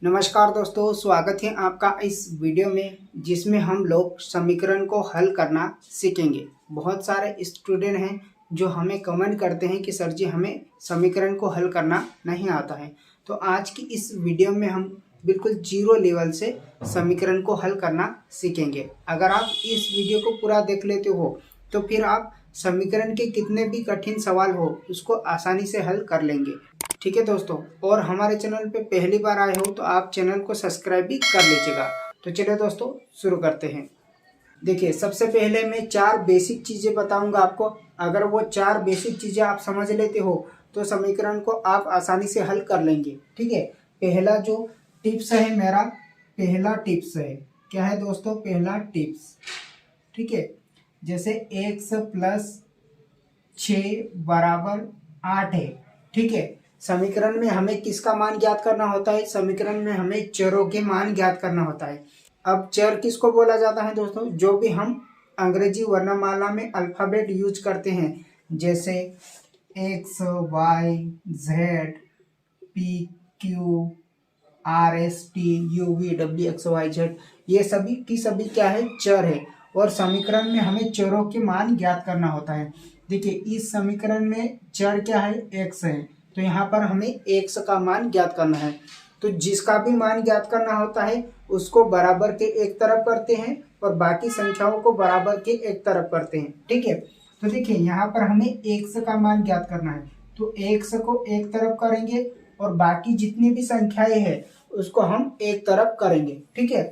नमस्कार दोस्तों, स्वागत है आपका इस वीडियो में जिसमें हम लोग समीकरण को हल करना सीखेंगे। बहुत सारे स्टूडेंट हैं जो हमें कमेंट करते हैं कि सर जी हमें समीकरण को हल करना नहीं आता है। तो आज की इस वीडियो में हम बिल्कुल जीरो लेवल से समीकरण को हल करना सीखेंगे। अगर आप इस वीडियो को पूरा देख लेते हो तो फिर आप समीकरण के कितने भी कठिन सवाल हो उसको आसानी से हल कर लेंगे। ठीक है दोस्तों, और हमारे चैनल पे पहली बार आए हो तो आप चैनल को सब्सक्राइब भी कर लीजिएगा। तो चलिए दोस्तों शुरू करते हैं। देखिए, सबसे पहले मैं चार बेसिक चीज़ें बताऊंगा आपको। अगर वो चार बेसिक चीज़ें आप समझ लेते हो तो समीकरण को आप आसानी से हल कर लेंगे। ठीक है, पहला जो टिप्स है मेरा, पहला टिप्स है क्या है दोस्तों, पहला टिप्स। ठीक है, जैसे x प्लस 6 बराबर 8 है। ठीक है, समीकरण में हमें किसका मान ज्ञात करना होता है, समीकरण में हमें चरों के मान ज्ञात करना होता है। अब चर किसको बोला जाता है दोस्तों, जो भी हम अंग्रेजी वर्णमाला में अल्फाबेट यूज करते हैं, जैसे X Y Z P Q R S T U V W X Y Z, ये सभी की सभी क्या है, चर है। और समीकरण में हमें चरों के मान ज्ञात करना होता है। देखिए, इस समीकरण में चर क्या है, एक्स है, तो यहाँ पर हमें एक्स का मान ज्ञात करना है। तो जिसका भी मान ज्ञात करना होता है उसको बराबर के एक तरफ करते हैं और बाकी संख्याओं को बराबर के एक तरफ करते हैं। ठीक है, तो देखिए यहाँ पर हमें एक्स का मान ज्ञात करना है, तो एक्स को एक तरफ करेंगे और बाकी जितनी भी संख्याएं हैं उसको हम एक तरफ करेंगे। ठीक है,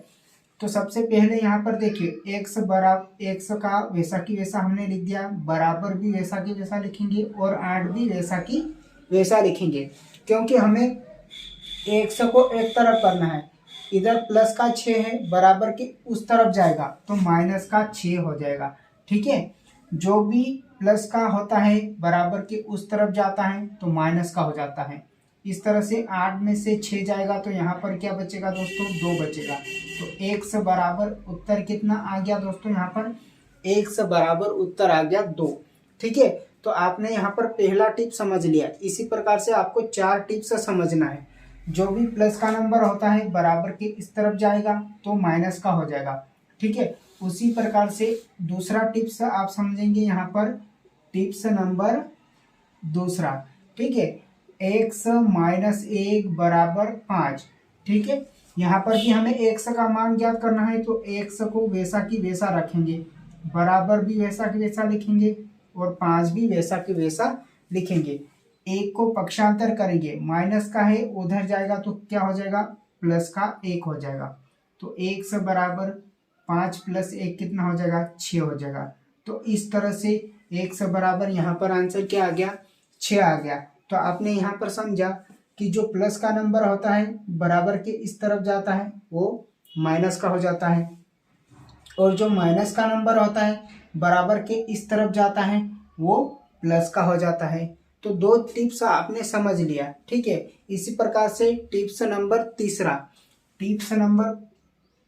तो सबसे पहले यहाँ पर देखिए एक्स बराबर, एक्स का वैसा की वैसा हमने लिख दिया, बराबर भी वैसा की वैसा लिखेंगे और 8 भी वैसा की वैसा लिखेंगे, क्योंकि हमें एक्स को एक तरफ करना है। इधर प्लस का 6 है, बराबर के उस तरफ जाएगा तो माइनस का 6 हो जाएगा। ठीक है, जो भी प्लस का होता है बराबर के उस तरफ जाता है तो माइनस का हो जाता है। इस तरह से 8 में से 6 जाएगा तो यहाँ पर क्या बचेगा दोस्तों, 2 बचेगा। तो एक्स बराबर उत्तर कितना आ गया दोस्तों, यहाँ पर एक्स बराबर उत्तर आ गया 2। ठीक है, तो आपने यहाँ पर पहला टिप समझ लिया। इसी प्रकार से आपको 4 टिप्स समझना है। जो भी प्लस का नंबर होता है बराबर के इस तरफ जाएगा तो माइनस का हो जाएगा। ठीक है, उसी प्रकार से दूसरा टिप्स आप समझेंगे यहाँ पर, टिप्स नंबर दूसरा। ठीक है, एक्स माइनस 1 बराबर 5। ठीक है, यहाँ पर भी हमें एक्स का मान ज्ञात करना है, तो एक्स को वैसा की वैसा रखेंगे, बराबर भी वैसा की वैसा लिखेंगे और 5 भी वैसा की वैसा लिखेंगे। एक को पक्षांतर करेंगे, माइनस का है उधर जाएगा तो क्या हो जाएगा, प्लस का 1 हो जाएगा। तो एक्स बराबर 5 प्लस 1 कितना हो जाएगा, 6 हो जाएगा। तो इस तरह से एक्स बराबर यहाँ पर आंसर क्या आ गया, 6 आ गया। तो आपने यहाँ पर समझा कि जो प्लस का नंबर होता है बराबर के इस तरफ जाता है वो माइनस का हो जाता है, और जो माइनस का नंबर होता है बराबर के इस तरफ जाता है वो प्लस का हो जाता है। तो 2 टिप्स आपने समझ लिया। ठीक है, इसी प्रकार से टिप्स नंबर तीसरा, टिप्स नंबर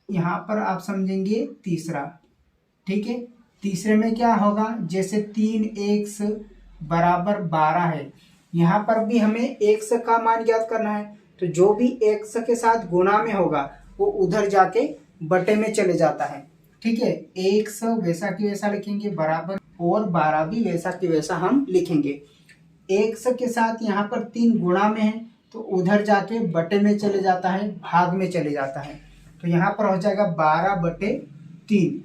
यहाँ पर आप समझेंगे तीसरा। ठीक है, तीसरे में क्या होगा, जैसे 3x बराबर 12 है, यहाँ पर भी हमें x का मान ज्ञात करना है। तो जो भी x के साथ गुणा में होगा वो उधर जाके बटे में चले जाता है। ठीक है, x वैसा की वैसा लिखेंगे बराबर, और 12 भी वैसा की वैसा हम लिखेंगे। x के साथ यहाँ पर 3 गुणा में है तो उधर जाके बटे में चले जाता है, भाग में चले जाता है। तो यहाँ पर हो जाएगा 12/3,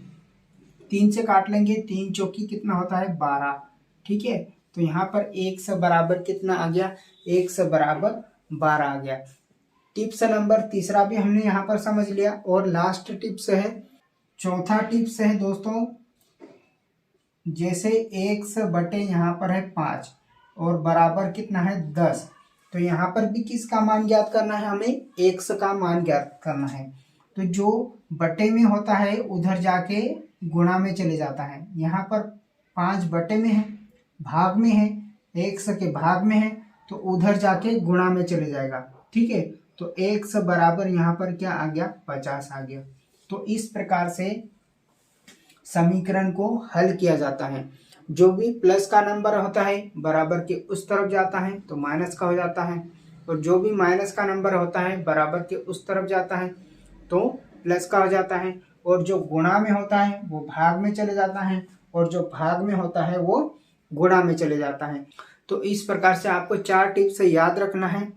3 से काट लेंगे, 3 चौकी कितना होता है, 12। ठीक है, तो यहाँ पर x बराबर कितना आ गया, x बराबर 12 आ गया। टिप्स नंबर तीसरा भी हमने यहाँ पर समझ लिया। और लास्ट टिप्स है, चौथा टिप्स है दोस्तों, जैसे x बटे यहाँ पर है 5 और बराबर कितना है 10, तो यहाँ पर भी किसका मान ज्ञात करना है, हमें x का मान ज्ञात करना है। तो जो बटे में होता है उधर जाके गुणा में चले जाता है। यहाँ पर 5 बटे में है, भाग में है, x के भाग में है तो उधर जाके गुणा में चले जाएगा। ठीक है, तो x बराबर यहाँ पर क्या आ गया, 50 आ गया। तो इस प्रकार से समीकरण को हल किया जाता है। जो भी प्लस का नंबर होता है बराबर के उस तरफ जाता है तो माइनस का हो जाता है, और जो भी माइनस का नंबर होता है बराबर के उस तरफ जाता है तो प्लस का हो जाता है, और जो गुणा में होता है वो भाग में चले जाता है, और जो भाग में होता है वो गुणा में चले जाता है। तो इस प्रकार से आपको 4 टिप्स याद रखना है।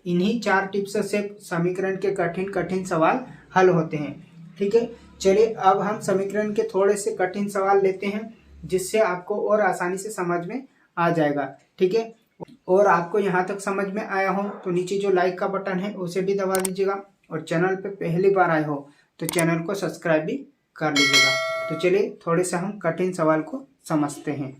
इन्हीं 4 टिप्स से समीकरण के कठिन कठिन सवाल हल होते हैं। ठीक है, चलिए अब हम समीकरण के थोड़े से कठिन सवाल लेते हैं जिससे आपको और आसानी से समझ में आ जाएगा। ठीक है, और आपको यहाँ तक समझ में आया हो तो नीचे जो लाइक का बटन है उसे भी दबा दीजिएगा, और चैनल पे पहली बार आए हो तो चैनल को सब्सक्राइब भी कर लीजिएगा। तो चलिए थोड़े से हम कठिन सवाल को समझते हैं।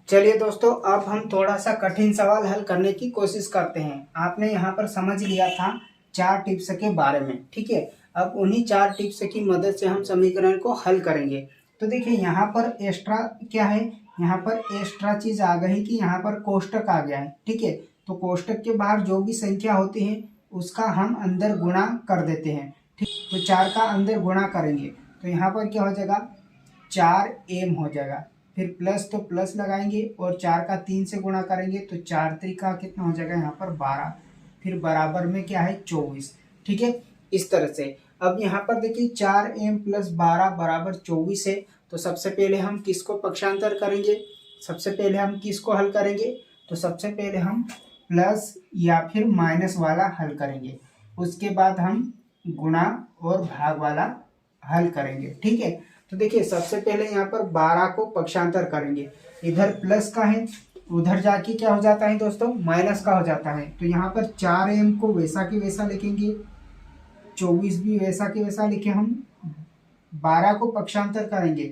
चलिए दोस्तों, अब हम थोड़ा सा कठिन सवाल हल करने की कोशिश करते हैं। आपने यहाँ पर समझ लिया था 4 टिप्स के बारे में। ठीक है, अब उन्हीं 4 टिप्स की मदद से हम समीकरण को हल करेंगे। तो देखिए यहाँ पर एक्स्ट्रा क्या है, यहाँ पर एक्स्ट्रा चीज आ गई कि यहाँ पर कोष्टक आ गया है। ठीक है, तो कोष्टक के बाहर जो भी संख्या होती है उसका हम अंदर गुणा कर देते हैं। ठीक, तो 4 का अंदर गुणा करेंगे तो यहाँ पर क्या हो जाएगा, 4m हो जाएगा। फिर प्लस तो प्लस लगाएंगे और 4 का 3 से गुणा करेंगे तो 4 त्रिका कितना हो जाएगा यहाँ पर 12, फिर बराबर में क्या है 24। ठीक है, इस तरह से। अब यहाँ पर देखिए 4m + 12 बराबर 24 है। तो सबसे पहले हम किसको पक्षांतर करेंगे, सबसे पहले हम किसको हल करेंगे, तो सबसे पहले हम प्लस या फिर माइनस वाला हल करेंगे, उसके बाद हम गुणा और भाग वाला हल करेंगे। ठीक है, तो देखिए सबसे पहले यहाँ पर 12 को पक्षांतर करेंगे, इधर प्लस का है उधर जाके क्या हो जाता है दोस्तों, माइनस का हो जाता है। तो यहाँ पर 4m को वैसा की वैसा लिखेंगे, 24 भी वैसा की वैसा लिखे हम, 12 को पक्षांतर करेंगे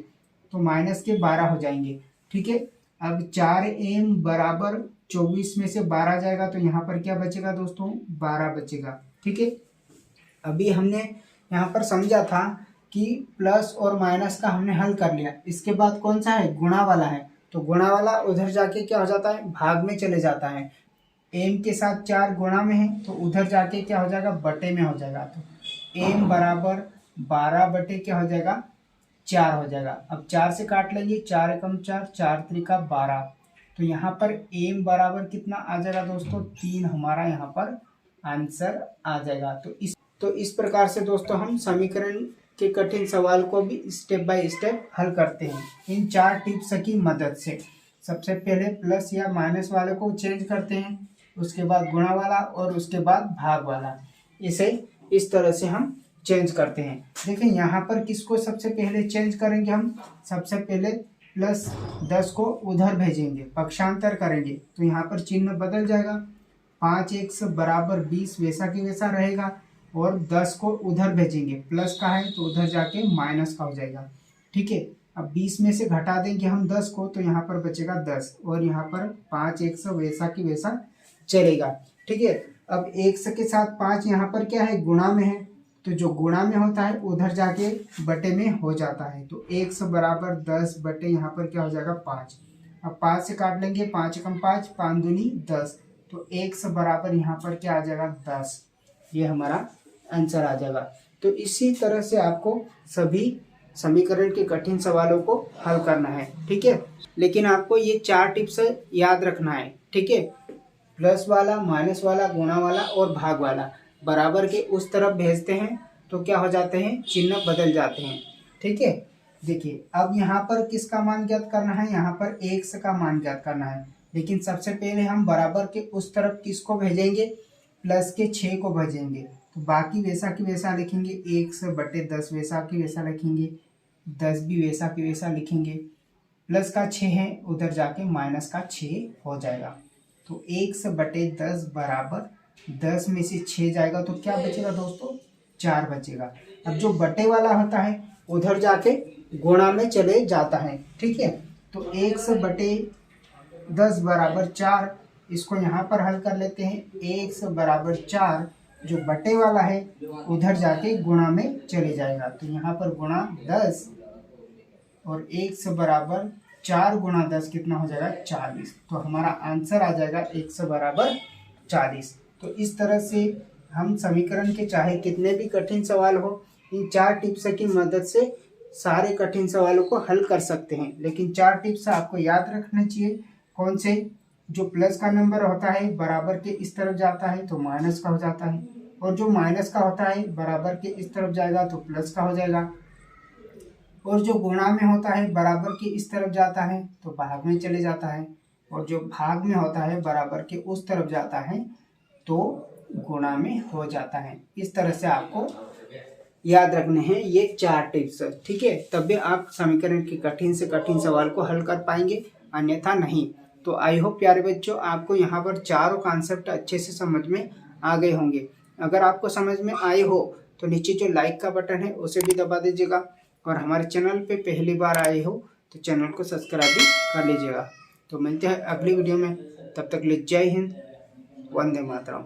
तो माइनस के 12 हो जाएंगे। ठीक है, अब 4m बराबर 24 में से 12 जाएगा तो यहाँ पर क्या बचेगा दोस्तों, 12 बचेगा। ठीक है, अभी हमने यहाँ पर समझा था कि प्लस और माइनस का हमने हल कर लिया। इसके बाद कौन सा है, गुणा वाला है। तो गुणा वाला उधर जाके क्या हो जाता है, भाग में चले जाता है। m के साथ 4 गुणा में है तो उधर जाके क्या हो जाएगा, बटे में हो जाएगा। तो m बराबर 12 बटे क्या हो जाएगा, 4 हो जाएगा। अब 4 से काट लेंगे, 4 एकम 4, 4 त्रिका 12। तो यहाँ पर m बराबर कितना आ जाएगा दोस्तों, 3 हमारा यहाँ पर आंसर आ जाएगा। तो इस प्रकार से दोस्तों हम समीकरण के कठिन सवाल को भी स्टेप बाय स्टेप हल करते हैं इन 4 टिप्स की मदद से। सबसे पहले प्लस या माइनस वाले को चेंज करते हैं, उसके बाद गुणा वाला और उसके बाद भाग वाला, इसे इस तरह से हम चेंज करते हैं। देखिए यहाँ पर किसको सबसे पहले चेंज करेंगे, हम सबसे पहले प्लस 10 को उधर भेजेंगे, पक्षांतर करेंगे तो यहाँ पर चिन्ह बदल जाएगा, 5x बराबर 20 वैसा की वैसा रहेगा, और 10 को उधर भेजेंगे, प्लस का है तो उधर जाके माइनस का हो जाएगा। ठीक है, अब 20 में से घटा देंगे हम 10 को तो यहाँ पर बचेगा 10, और यहाँ पर 5x वैसा की वैसा चलेगा। ठीक है, अब x के साथ 5 यहाँ पर क्या है, गुणा में है, तो जो गुणा में होता है उधर जाके बटे में हो जाता है। तो x बराबर 10 बटे यहाँ पर क्या हो जाएगा 5। अब 5 से काट लेंगे, 5 एकम 5, 5 दूनी 10, तो x बराबर यहाँ पर क्या आ जाएगा 10, ये हमारा आंसर आ जाएगा। तो इसी तरह से आपको सभी समीकरण के कठिन सवालों को हल करना है। ठीक है, लेकिन आपको ये 4 टिप्स याद रखना है। ठीक है, प्लस वाला, माइनस वाला, गुणा वाला और भाग वाला बराबर के उस तरफ भेजते हैं तो क्या हो जाते हैं, चिन्ह बदल जाते हैं। ठीक है, देखिए अब यहाँ पर किसका मान ज्ञात करना है, यहाँ पर x का मान ज्ञात करना है, लेकिन सबसे पहले हम बराबर के उस तरफ किसको भेजेंगे, प्लस के 6 को भेजेंगे। तो बाकी वैसा की वैसा लिखेंगे, 1 बटे 10 वैसा की वैसा लिखेंगे, 10 भी वैसा की वैसा लिखेंगे, प्लस का 6 है उधर जाके माइनस का 6 हो जाएगा। तो 1 बटे 10 बराबर 10 में से 6 जाएगा तो क्या बचेगा दोस्तों, 4 बचेगा। अब जो बटे वाला होता है उधर जाके गुणा में चले जाता है। ठीक है, तो 1 बटे 10 बराबर 4, इसको यहाँ पर हल कर लेते हैं। 1 बराबर 4, जो बटे वाला है उधर जाके गुणा में चले जाएगा, तो यहाँ पर गुणा 10 और 1 बराबर 4 गुणा 10 कितना हो जाएगा 40। तो हमारा आंसर आ जाएगा 1 बराबर 40। तो इस तरह से हम समीकरण के चाहे कितने भी कठिन सवाल हो, इन 4 टिप्स की मदद से सारे कठिन सवालों को हल कर सकते हैं। लेकिन 4 टिप्स आपको याद रखना चाहिए। कौन से, जो प्लस का नंबर होता है बराबर के इस तरफ जाता है तो माइनस का हो जाता है, और जो माइनस का होता है बराबर के इस तरफ जाएगा तो प्लस का हो जाएगा, और जो गुणा में होता है बराबर के इस तरफ जाता है तो भाग में चले जाता है, और जो भाग में होता है बराबर के उस तरफ जाता है तो गुणा में हो जाता है। इस तरह से आपको याद रखने हैं ये 4 टिप्स, ठीक है। तब भी आप समीकरण के कठिन से कठिन सवाल को हल कर पाएंगे, अन्यथा नहीं। तो आई होप प्यारे बच्चों आपको यहाँ पर चारों कॉन्सेप्ट अच्छे से समझ में आ गए होंगे। अगर आपको समझ में आए हो तो नीचे जो लाइक का बटन है उसे भी दबा दीजिएगा, और हमारे चैनल पे पहली बार आए हो तो चैनल को सब्सक्राइब भी कर लीजिएगा। तो मिलते हैं अगली वीडियो में, तब तक के लिए जय हिंद, वंदे मातरम।